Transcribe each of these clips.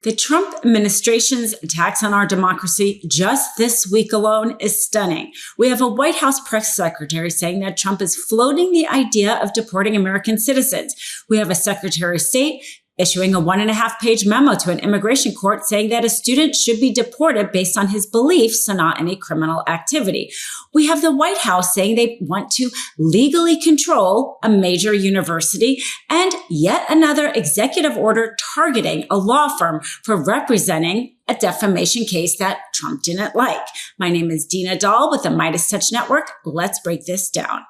The Trump administration's attacks on our democracy just this week alone is stunning. We have a White House press secretary saying that Trump is floating the idea of deporting American citizens. We have a Secretary of State issuing a 1.5-page memo to an immigration court saying that a student should be deported based on his beliefs and not any criminal activity. We have the White House saying they want to legally control a major university, and yet another executive order targeting a law firm for representing a defamation case that Trump didn't like. My name is Dina Doll with the MeidasTouch Network. Let's break this down.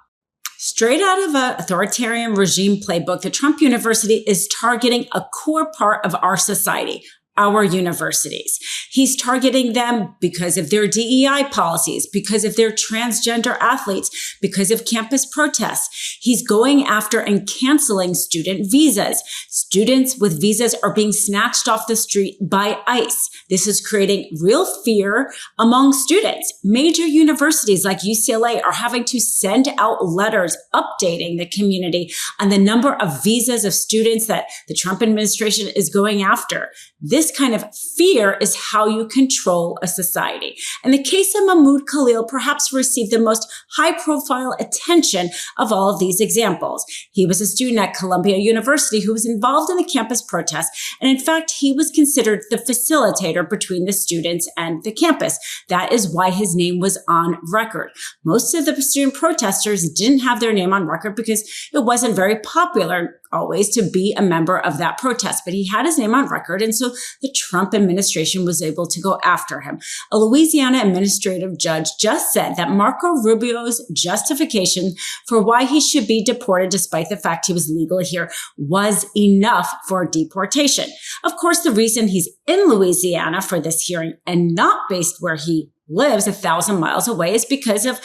Straight out of an authoritarian regime playbook, the Trump University is targeting a core part of our society, our universities. He's targeting them because of their DEI policies, because of their transgender athletes, because of campus protests. He's going after and canceling student visas. Students with visas are being snatched off the street by ICE. This is creating real fear among students. Major universities like UCLA are having to send out letters updating the community on the number of visas of students that the Trump administration is going after. This kind of fear is how you control a society. And the case of Mahmoud Khalil perhaps received the most high-profile attention of all of these examples. He was a student at Columbia University who was involved in the campus protests, and in fact, he was considered the facilitator between the students and the campus. That is why his name was on record. Most of the student protesters didn't have their name on record because it wasn't very popular always to be a member of that protest, but he had his name on record. And so the Trump administration was able to go after him. A Louisiana administrative judge just said that Marco Rubio's justification for why he should be deported, despite the fact he was legal here, was enough for deportation. Of course, the reason he's in Louisiana for this hearing and not based where he lives 1,000 miles away is because of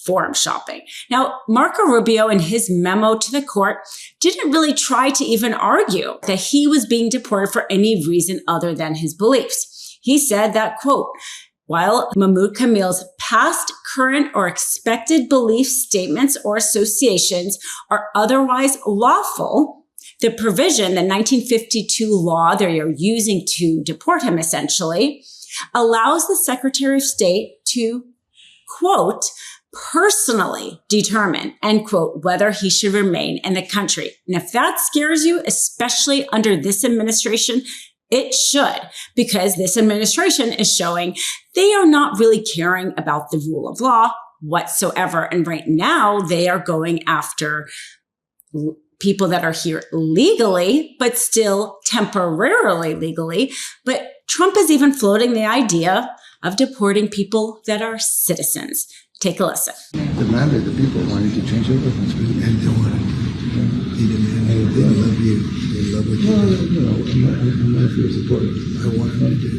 forum shopping. Now, Marco Rubio in his memo to the court didn't really try to even argue that he was being deported for any reason other than his beliefs. He said that, quote, while Mahmoud Khalil's past, current, or expected belief statements or associations are otherwise lawful, the provision, the 1952 law they are using to deport him essentially, allows the Secretary of State to, quote, personally determine, end quote, whether he should remain in the country. And if that scares you, especially under this administration, it should, because this administration is showing they are not really caring about the rule of law whatsoever. And right now they are going after people that are here legally, but still temporarily legally. But Trump is even floating the idea of deporting people that are citizens. Take a listen. Demanded the people wanted to change everything, and they wanted to. They demanded. They love you. They love what you do. No, I'm not here supporting. I want them to do.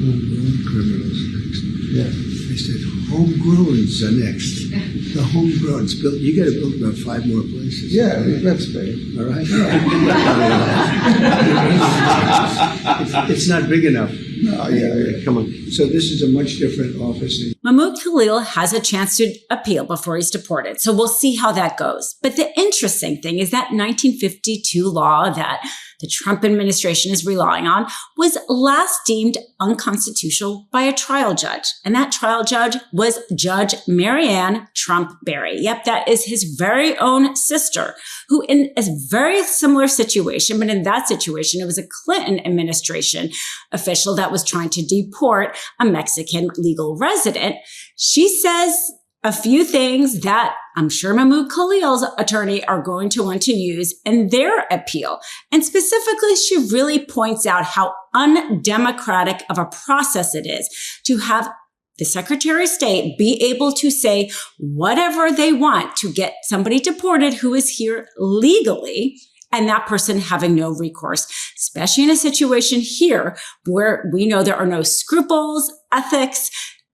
Homegrown criminals next. Yeah. I said homegrowns are next. The homegrowns built. You got to build about 5 more places. Yeah, that's fair. All right. It's not big enough. No, yeah, come on. So this is a much different office. Mahmoud Khalil has a chance to appeal before he's deported. So we'll see how that goes. But the interesting thing is that 1952 law that the Trump administration is relying on was last deemed unconstitutional by a trial judge. And that trial judge was Judge Marianne Trump Berry. Yep, that is his very own sister, who in a very similar situation, but in that situation, it was a Clinton administration official that was trying to deport a Mexican legal resident. She says a few things that I'm sure Mahmoud Khalil's attorney are going to want to use in their appeal. And specifically, she really points out how undemocratic of a process it is to have the Secretary of State be able to say whatever they want to get somebody deported who is here legally, and that person having no recourse, especially in a situation here where we know there are no scruples, ethics,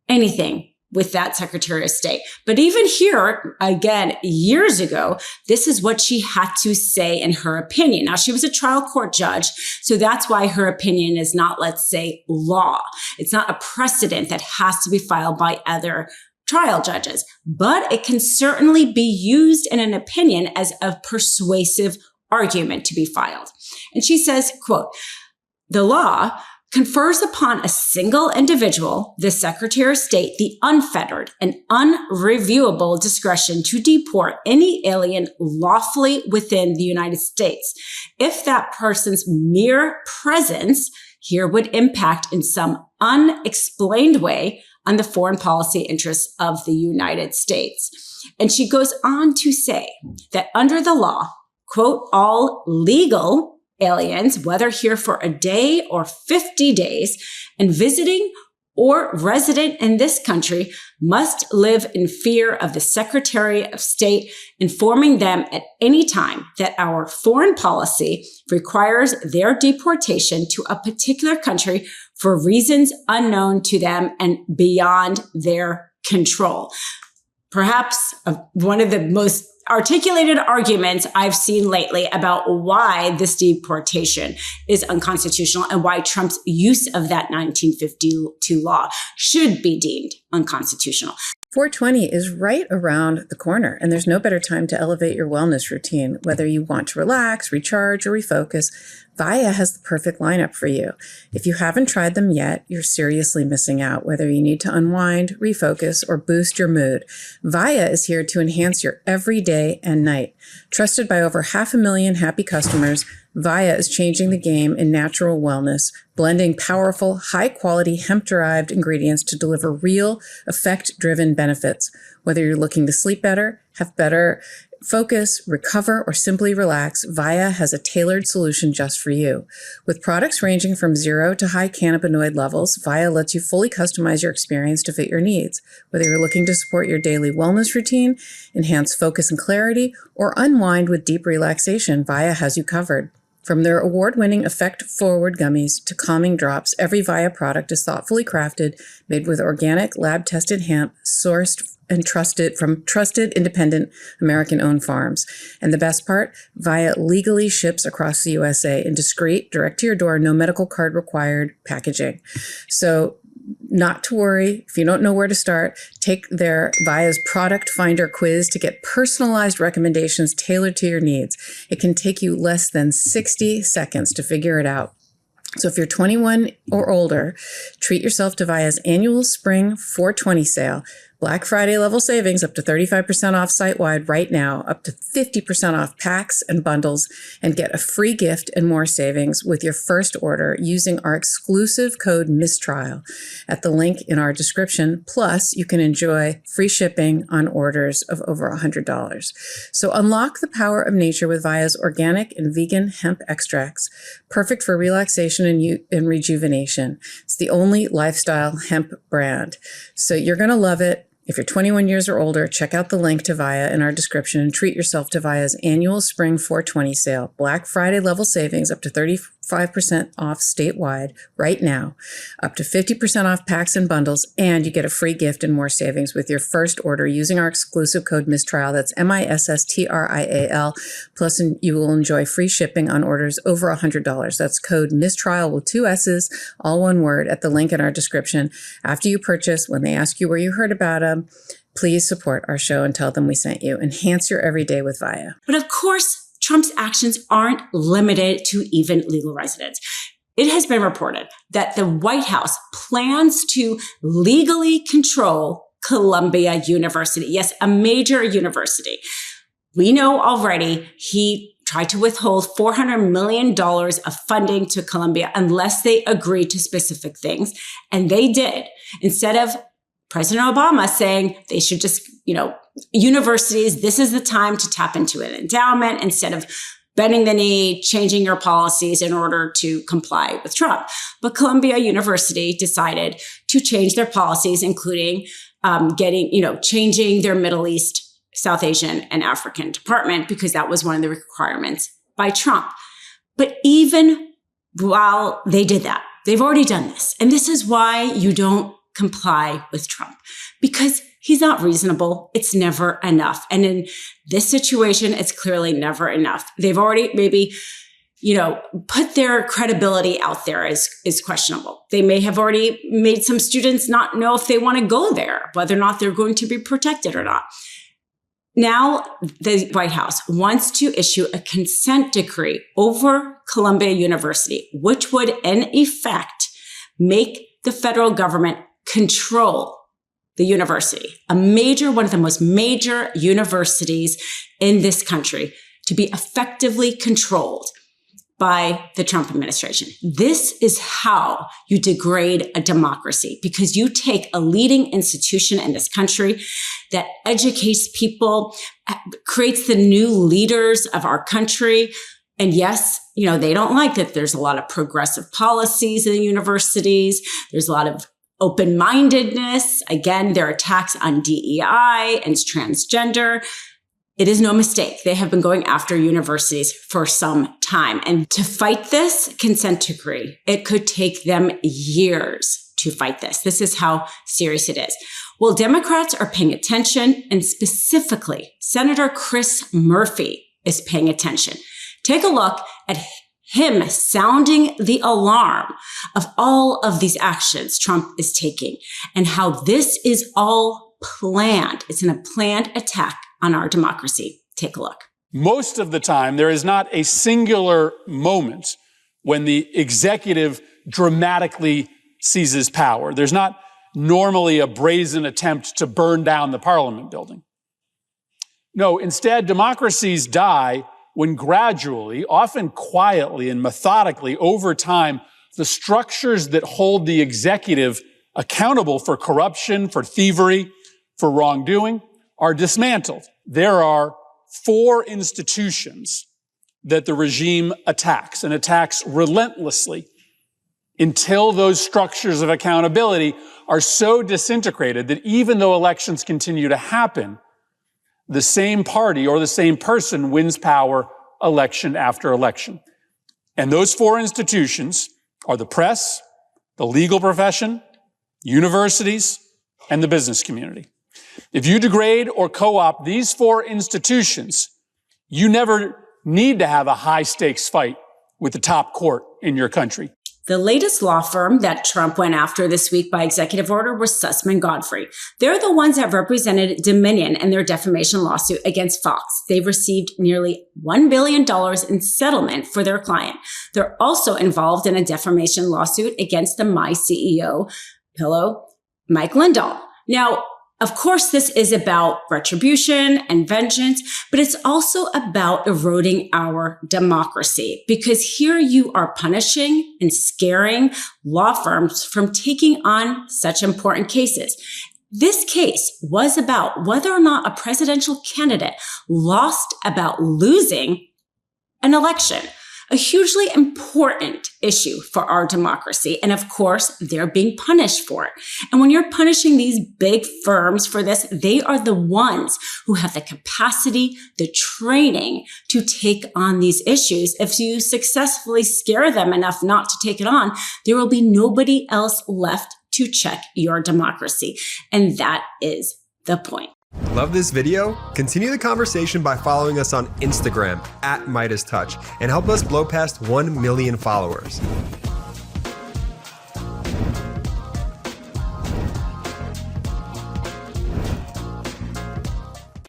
anything with that Secretary of State. But even here, again, years ago, this is what she had to say in her opinion. Now, she was a trial court judge, so that's why her opinion is not, let's say, law. It's not a precedent that has to be filed by other trial judges, but it can certainly be used in an opinion as a persuasive argument to be filed. And she says, quote, "The law confers upon a single individual, the Secretary of State, the unfettered and unreviewable discretion to deport any alien lawfully within the United States, if that person's mere presence here would impact in some unexplained way on the foreign policy interests of the United States." And she goes on to say that under the law, quote, "all legal aliens, whether here for a day or 50 days and visiting or resident in this country, must live in fear of the Secretary of State, informing them at any time that our foreign policy requires their deportation to a particular country for reasons unknown to them and beyond their control." Perhaps one of the most articulated arguments I've seen lately about why this deportation is unconstitutional and why Trump's use of that 1952 law should be deemed unconstitutional. 420 is right around the corner, and there's no better time to elevate your wellness routine. Whether you want to relax, recharge, or refocus, Via has the perfect lineup for you. If you haven't tried them yet, you're seriously missing out. Whether you need to unwind, refocus, or boost your mood, Via is here to enhance your every day and night. Trusted by over 500,000 happy customers, Via is changing the game in natural wellness, blending powerful, high-quality hemp-derived ingredients to deliver real, effect-driven benefits. Whether you're looking to sleep better, have better focus, recover, or simply relax, Via has a tailored solution just for you. With products ranging from 0 to high cannabinoid levels, Via lets you fully customize your experience to fit your needs. Whether you're looking to support your daily wellness routine, enhance focus and clarity, or unwind with deep relaxation, Via has you covered. From their award-winning effect-forward gummies to calming drops, every Via product is thoughtfully crafted, made with organic, lab-tested hemp, sourced and trusted from trusted, independent, American-owned farms. And the best part, Via legally ships across the USA in discreet, direct-to-your-door, no medical card required packaging. So not to worry, if you don't know where to start, take their Via's product finder quiz to get personalized recommendations tailored to your needs. It can take you less than 60 seconds to figure it out. So if you're 21 or older, treat yourself to Via's annual Spring 420 sale. Black Friday level savings up to 35% off site-wide right now, up to 50% off packs and bundles, and get a free gift and more savings with your first order using our exclusive code MISTRIAL at the link in our description. Plus, you can enjoy free shipping on orders of over $100. So unlock the power of nature with Via's organic and vegan hemp extracts, perfect for relaxation and rejuvenation. It's the only lifestyle hemp brand. So you're going to love it. If you're 21 years or older, check out the link to Via in our description and treat yourself to Via's annual Spring 420 sale. Black Friday level savings up to 35% off statewide right now, up to 50% off packs and bundles, and you get a free gift and more savings with your first order using our exclusive code MISTRIAL. That's MISSTRIAL. Plus, you will enjoy free shipping on orders over $100. That's code MISTRIAL with 2 S's, all one word, at the link in our description. After you purchase, when they ask you where you heard about them, please support our show and tell them we sent you. Enhance your everyday with Via. But of course, Trump's actions aren't limited to even legal residents. It has been reported that the White House plans to legally control Columbia University. Yes, a major university. We know already he tried to withhold $400 million of funding to Columbia unless they agreed to specific things. And they did. Instead of President Obama saying they should just, universities, this is the time to tap into an endowment instead of bending the knee, changing your policies in order to comply with Trump. But Columbia University decided to change their policies, including changing their Middle East, South Asian, and African department, because that was one of the requirements by Trump. But even while they did that, they've already done this. And this is why you don't comply with Trump, because he's not reasonable. It's never enough. And in this situation, it's clearly never enough. They've already maybe, put their credibility out there is questionable. They may have already made some students not know if they want to go there, whether or not they're going to be protected or not. Now, the White House wants to issue a consent decree over Columbia University, which would, in effect, make the federal government control the university, one of the most major universities in this country, to be effectively controlled by the Trump administration. This is how you degrade a democracy, because you take a leading institution in this country that educates people, creates the new leaders of our country. And yes, they don't like that there's a lot of progressive policies in the universities. There's a lot of open-mindedness. Again, there are attacks on DEI and transgender. It is no mistake. They have been going after universities for some time. And to fight this consent decree, it could take them years to fight this. This is how serious it is. Well, Democrats are paying attention, and specifically, Senator Chris Murphy is paying attention. Take a look at him sounding the alarm of all of these actions Trump is taking and how this is all planned. It's a planned attack on our democracy. Take a look. Most of the time, there is not a singular moment when the executive dramatically seizes power. There's not normally a brazen attempt to burn down the Parliament building. No, instead, democracies die when gradually, often quietly and methodically over time, the structures that hold the executive accountable for corruption, for thievery, for wrongdoing are dismantled. There are 4 institutions that the regime attacks, and attacks relentlessly until those structures of accountability are so disintegrated that even though elections continue to happen, the same party or the same person wins power election after election. And those 4 institutions are the press, the legal profession, universities, and the business community. If you degrade or co-opt these 4 institutions, you never need to have a high-stakes fight with the top court in your country. The latest law firm that Trump went after this week by executive order was Sussman Godfrey. They're the ones that represented Dominion in their defamation lawsuit against Fox. They've received nearly $1 billion in settlement for their client. They're also involved in a defamation lawsuit against the My CEO pillow, Mike Lindell. Now, of course, this is about retribution and vengeance, but it's also about eroding our democracy, because here you are punishing and scaring law firms from taking on such important cases. This case was about whether or not a presidential candidate lost about losing an election. A hugely important issue for our democracy. And of course, they're being punished for it. And when you're punishing these big firms for this, they are the ones who have the capacity, the training to take on these issues. If you successfully scare them enough not to take it on, there will be nobody else left to check your democracy. And that is the point. Love this video? Continue the conversation by following us on Instagram @MeidasTouch and help us blow past 1 million followers.